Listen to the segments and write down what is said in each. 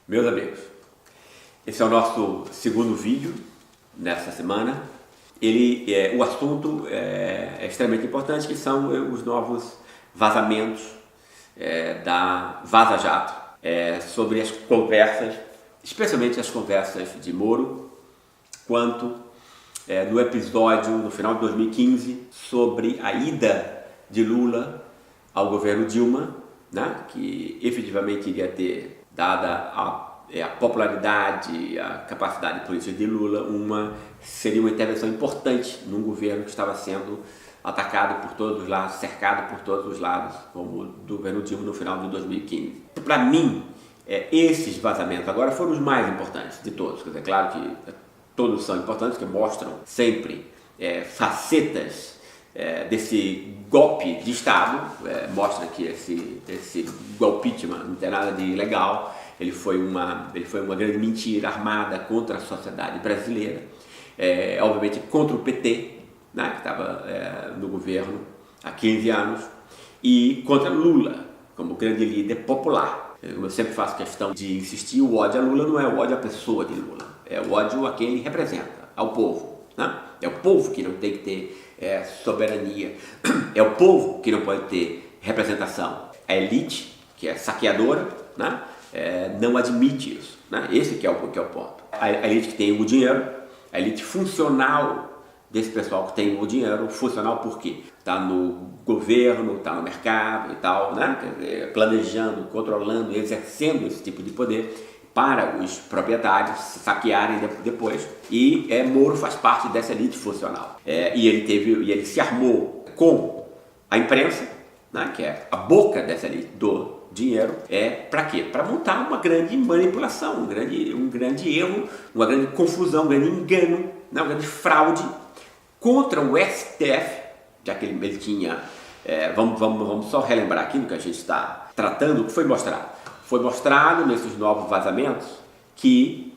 Meus amigos, esse é o nosso segundo vídeo nessa semana. O assunto é extremamente importante, que são os novos vazamentos da Vaza Jato, sobre as conversas, especialmente as conversas de Moro, quanto no episódio no final de 2015 sobre a ida de Lula ao governo Dilma, né, que efetivamente iria ter, dada a popularidade, a capacidade política de Lula, seria uma intervenção importante num governo que estava sendo atacado por todos os lados, cercado por todos os lados, como o do governo Dilma no final de 2015. Para mim, esses vazamentos agora foram os mais importantes de todos. Quer dizer, claro que todos são importantes, que mostram sempre facetas desse golpe de Estado, mostra que esse golpítima não tem nada de ilegal, ele foi uma grande mentira armada contra a sociedade brasileira, obviamente contra o PT, né, que estava no governo há 15 anos, e contra Lula, como grande líder popular. Como eu sempre faço questão de insistir, o ódio a Lula não é o ódio à pessoa de Lula, é o ódio a quem ele representa, ao povo, né? É o povo que não tem que ter soberania, é o povo que não pode ter representação. A elite, que é saqueadora, né, não admite isso, né? Esse que é o ponto. A elite que tem o dinheiro, a elite funcional desse pessoal que tem o dinheiro, funcional por quê? Está no governo, está no mercado e tal, né? Planejando, controlando, exercendo esse tipo de poder para os proprietários saquearem depois, e Moro faz parte dessa elite funcional. E ele se armou com a imprensa, né, que é a boca dessa elite do dinheiro, para quê? Para montar uma grande manipulação, um grande erro, uma grande confusão, um grande engano, né, uma grande fraude contra o STF, já que ele tinha... vamos só relembrar aqui no que a gente está tratando, o que foi mostrado. Foi mostrado nesses novos vazamentos que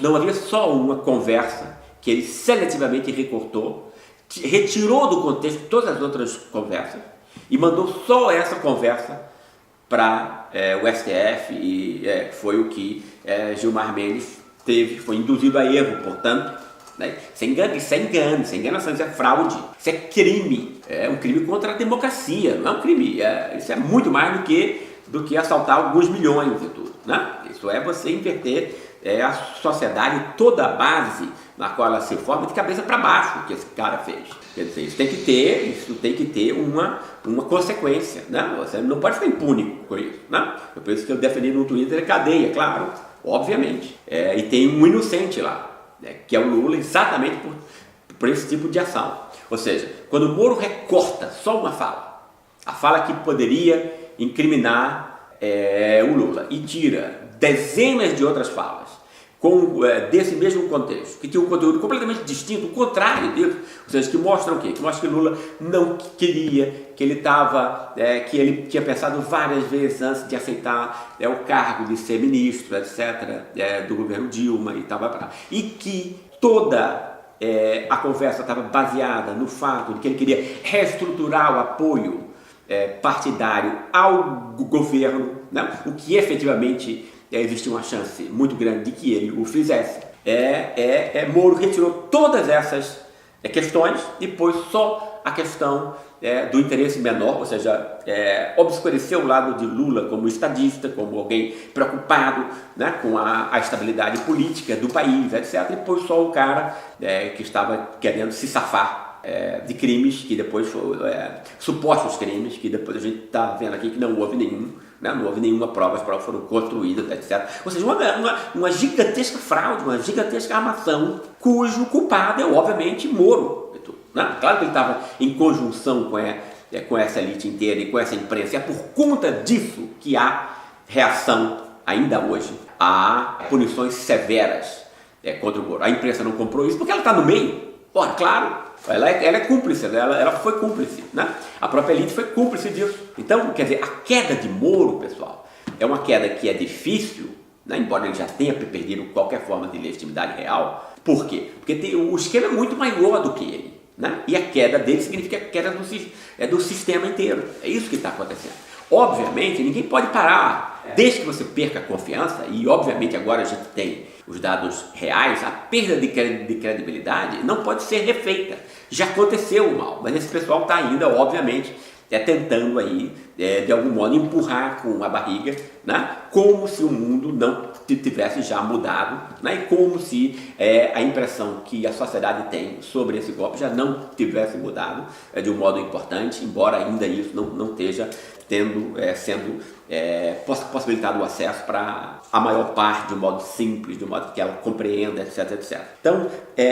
não havia só uma conversa que ele seletivamente recortou, retirou do contexto todas as outras conversas e mandou só essa conversa para o STF, e foi o que Gilmar Mendes foi induzido a erro, portanto, né? Isso é enganação, isso é fraude, isso é crime, é um crime contra a democracia, não é um crime, isso é muito mais do que assaltar alguns milhões e tudo, né? Isso é você inverter a sociedade, toda a base na qual ela se forma, de cabeça para baixo, o que esse cara fez. Quer dizer, isso tem que ter uma consequência, né? Você não pode ficar impune com isso, né? É por isso que eu defendi no Twitter cadeia, claro, obviamente. E tem um inocente lá, que é o Lula, exatamente por esse tipo de ação. Ou seja, quando o Moro recorta só uma fala, a fala que poderia incriminar o Lula, e tira dezenas de outras falas desse mesmo contexto, que tinha um conteúdo completamente distinto, o contrário disso, ou seja, que mostram o quê? Que mostra que Lula não queria, que ele tinha pensado várias vezes antes de aceitar o cargo de ser ministro, etc., do governo Dilma e tal, e que toda a conversa estava baseada no fato de que ele queria reestruturar o apoio partidário ao governo, né? O que efetivamente existia uma chance muito grande de que ele o fizesse. Moro retirou todas essas questões e pôs só a questão do interesse menor, ou seja, obscureceu o lado de Lula como estadista, como alguém preocupado, né, com a estabilidade política do país, etc., e pôs só o cara que estava querendo se safar de crimes, que depois supostos crimes, que depois a gente está vendo aqui que não houve nenhum, né? Não houve nenhuma prova, as provas foram construídas, etc. Ou seja, uma gigantesca fraude, uma gigantesca armação, cujo culpado é obviamente Moro, né? Claro que ele estava em conjunção com essa elite inteira e com essa imprensa, é por conta disso que há reação ainda hoje a punições severas contra o Moro. A imprensa não comprou isso porque ela está no meio. Ora, claro, ela é cúmplice, ela foi cúmplice, né? A própria elite foi cúmplice disso. Então, quer dizer, a queda de Moro, pessoal, é uma queda que é difícil, né? Embora ele já tenha perdido qualquer forma de legitimidade real. Por quê? Porque o esquema é muito maior do que ele, né? E a queda dele significa a queda do sistema inteiro. É isso que está acontecendo. Obviamente, ninguém pode parar. Desde que você perca a confiança, e obviamente agora a gente tem os dados reais, a perda de credibilidade não pode ser refeita. Já aconteceu o mal, mas esse pessoal está ainda, obviamente, tentando aí, de algum modo, empurrar com a barriga, né? Como se o mundo não tivesse já mudado, né? E como se a impressão que a sociedade tem sobre esse golpe já não tivesse mudado de um modo importante, embora ainda isso não esteja sendo possibilitado o acesso para a maior parte de um modo simples, de um modo que ela compreenda, etc, etc. Então,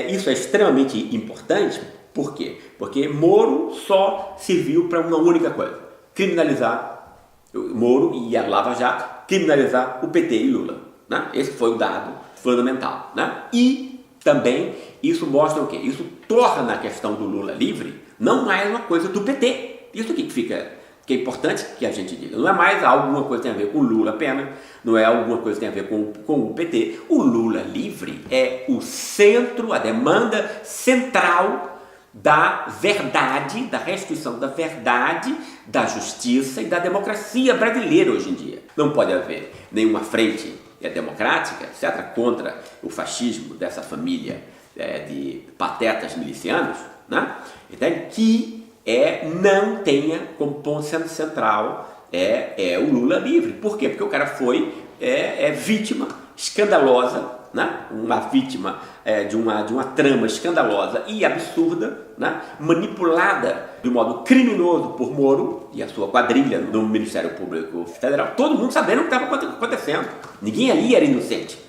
isso é extremamente importante. Por quê? Porque Moro só serviu para uma única coisa: criminalizar Moro e a Lava Jato, criminalizar o PT e Lula, né? Esse foi o dado fundamental, né? E também isso mostra o quê? Isso torna a questão do Lula livre não mais uma coisa do PT. Isso aqui que é importante que a gente diga. Não é mais alguma coisa que tem a ver com Lula apenas, não é alguma coisa que tem a ver com o PT. O Lula livre é o centro, a demanda central da verdade, da restituição da verdade, da justiça e da democracia brasileira hoje em dia. Não pode haver nenhuma frente democrática, etc., contra o fascismo dessa família de patetas milicianos, né? Então, que não tenha como ponto central o Lula livre. Por quê? Porque o cara foi vítima escandalosa, né? Uma vítima de uma trama escandalosa e absurda, né? Manipulada de modo criminoso por Moro e a sua quadrilha no Ministério Público Federal, todo mundo sabendo o que estava acontecendo. Ninguém ali era inocente.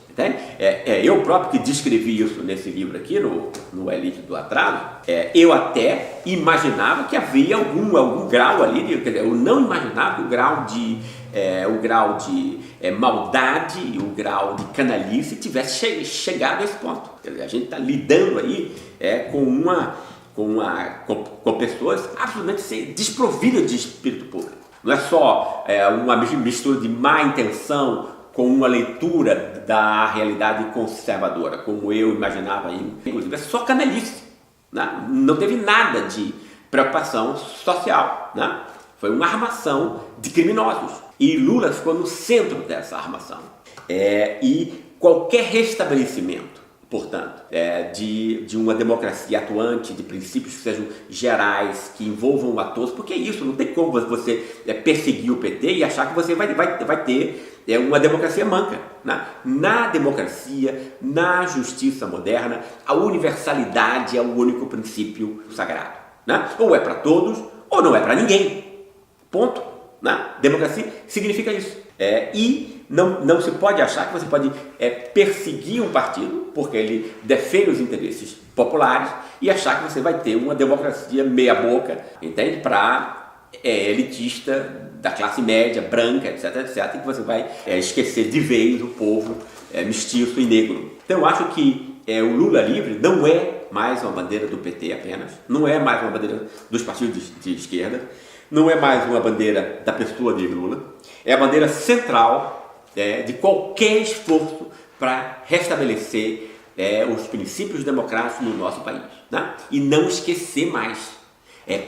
Eu próprio que descrevi isso nesse livro aqui, no Elite do Atraso, eu até imaginava que havia algum grau ali, quer dizer, eu não imaginava que o grau de maldade e o grau de canalice tivesse chegado a esse ponto. Quer dizer, a gente está lidando aí com pessoas absolutamente desprovidas de espírito público. Não é só uma mistura de má intenção com uma leitura da realidade conservadora, como eu imaginava aí. Inclusive, é só canalice, né? Não teve nada de preocupação social, né? Foi uma armação de criminosos. E Lula ficou no centro dessa armação. E qualquer restabelecimento, portanto, de uma democracia atuante, de princípios que sejam gerais, que envolvam a todos, porque é isso, não tem como você perseguir o PT e achar que você vai ter uma democracia manca, né? Na democracia, na justiça moderna, a universalidade é o único princípio sagrado, né? Ou é para todos, ou não é para ninguém. Ponto. Né? Democracia significa isso. E não se pode achar que você pode perseguir um partido porque ele defende os interesses populares e achar que você vai ter uma democracia meia boca, entende? Para elitista da classe média, branca, etc, etc, e que você vai esquecer de vez o povo mestiço e negro. Então eu acho que o Lula livre não é mais uma bandeira do PT apenas, não é mais uma bandeira dos partidos de esquerda, não é mais uma bandeira da pessoa de Lula, é a bandeira central de qualquer esforço para restabelecer os princípios democráticos no nosso país, né? E não esquecer mais,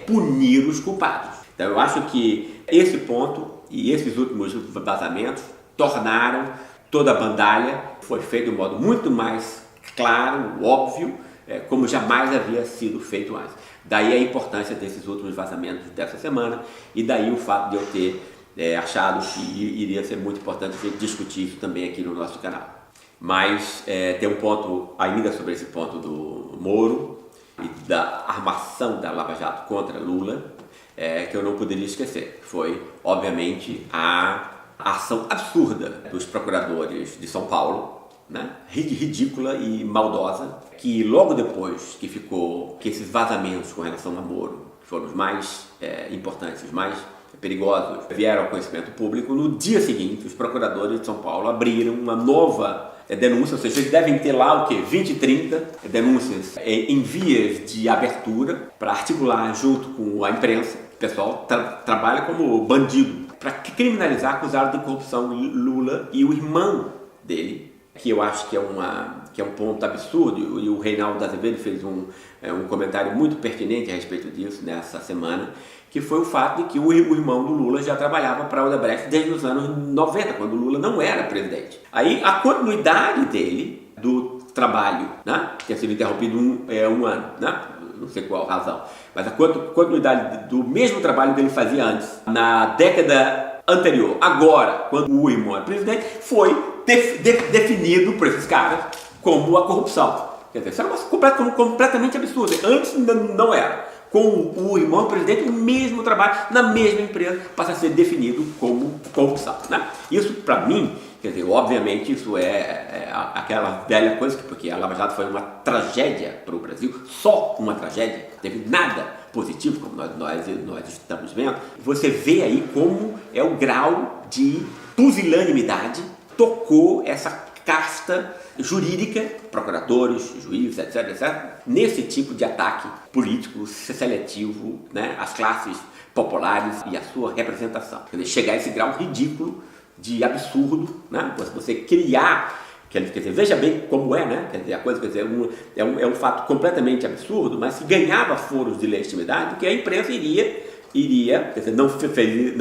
punir os culpados. Então eu acho que esse ponto e esses últimos vazamentos tornaram toda a bandalha, foi feito de um modo muito mais claro, óbvio, como jamais havia sido feito antes. Daí a importância desses últimos vazamentos dessa semana e daí o fato de eu ter achado que iria ser muito importante a gente discutir isso também aqui no nosso canal. Mas tem um ponto ainda sobre esse ponto do Moro e da armação da Lava Jato contra Lula, que eu não poderia esquecer. Foi, obviamente, a ação absurda dos procuradores de São Paulo, né? Ridícula e maldosa, que logo depois que esses vazamentos com relação a Moro, que foram os mais importantes, os mais perigosos, vieram ao conhecimento público, no dia seguinte os procuradores de São Paulo abriram uma nova denúncia, ou seja, eles devem ter lá 20, 30 denúncias em vias de abertura para articular junto com a imprensa. O pessoal trabalha como bandido para criminalizar, acusado de corrupção Lula e o irmão dele, que eu acho que é uma que é um ponto absurdo, e o Reinaldo Azevedo fez um comentário muito pertinente a respeito disso nessa semana, que foi o fato de que o irmão do Lula já trabalhava para a Odebrecht desde os anos 90, quando o Lula não era presidente. Aí a continuidade dele, do trabalho, né, tinha sido interrompido um ano, né, não sei qual razão, mas a continuidade do mesmo trabalho que ele fazia antes, na década anterior, agora, quando o irmão era presidente, foi definido por esses caras como a corrupção. Quer dizer, isso era uma coisa completamente absurda. Antes não era. Com o irmão presidente, o mesmo trabalho, na mesma empresa, passa a ser definido como corrupção, né? Isso, para mim, quer dizer, obviamente, isso é aquela velha coisa, porque a Lava Jato foi uma tragédia para o Brasil, só uma tragédia, não teve nada positivo, como nós estamos vendo. Você vê aí como é o grau de pusilanimidade tocou essa casta jurídica, procuradores, juízes, etc., nesse tipo de ataque político seletivo, né, às classes populares e à sua representação. Quer dizer, chegar a esse grau ridículo de absurdo, né, você criar, quer dizer, veja bem como é, né, quer dizer, a coisa, quer dizer, é um fato completamente absurdo, mas se ganhava foros de legitimidade, porque a imprensa iria, quer dizer, não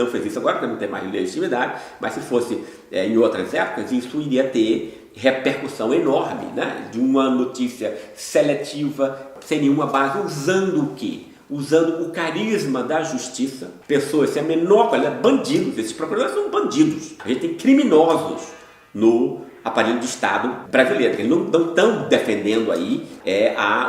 fez isso agora, porque não tem mais legitimidade, mas se fosse em outras épocas, isso iria ter repercussão enorme, né? De uma notícia seletiva, sem nenhuma base, usando o quê? Usando o carisma da justiça, pessoas sem a menor qualidade, bandidos, esses procuradores são bandidos, a gente tem criminosos no aparelho de Estado brasileiro, eles não estão defendendo aí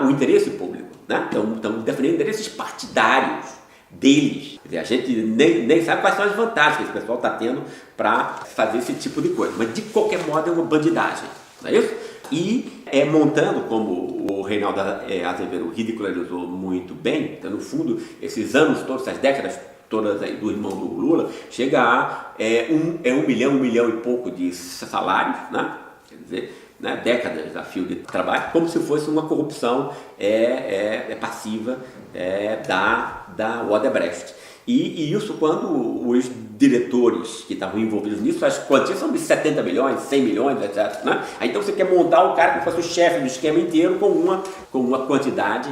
o interesse público, né? Estão defendendo interesses partidários deles. Quer dizer, a gente nem sabe quais são as vantagens que esse pessoal está tendo para fazer esse tipo de coisa, mas de qualquer modo é uma bandidagem, não é isso? E montando, como o Reinaldo Azevedo ridicularizou muito bem, então, no fundo, esses anos todos, essas décadas todas aí do irmão do Lula, chega a 1 milhão e pouco de salários, né? Quer dizer, né, décadas a fio de trabalho, como se fosse uma corrupção passiva da Odebrecht. E isso quando os diretores que estavam envolvidos nisso, as quantias são de 70 milhões, 100 milhões, etc. Né? Aí, então você quer montar o cara que fosse o chefe do esquema inteiro com uma quantidade,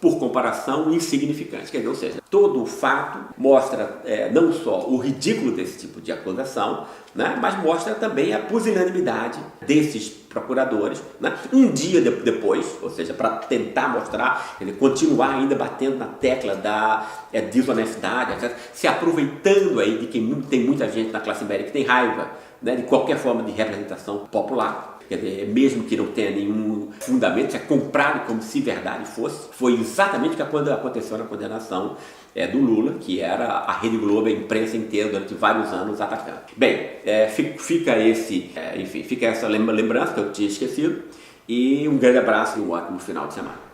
por comparação, insignificante. Quer dizer, ou seja, todo o fato mostra não só o ridículo desse tipo de acusação, né, mas mostra também a pusilanimidade desses procuradores, né? Um dia depois, ou seja, para tentar mostrar, ele continuar ainda batendo na tecla da desonestidade, etc., se aproveitando aí de que tem muita gente na classe média que tem raiva, né, de qualquer forma de representação popular. Quer dizer, mesmo que não tenha nenhum fundamento, isso é comprado como se verdade fosse. Foi exatamente o que aconteceu na condenação do Lula, que era a Rede Globo, a imprensa inteira, durante vários anos atacando. Bem, fica essa lembrança que eu tinha esquecido, e um grande abraço e um ótimo final de semana.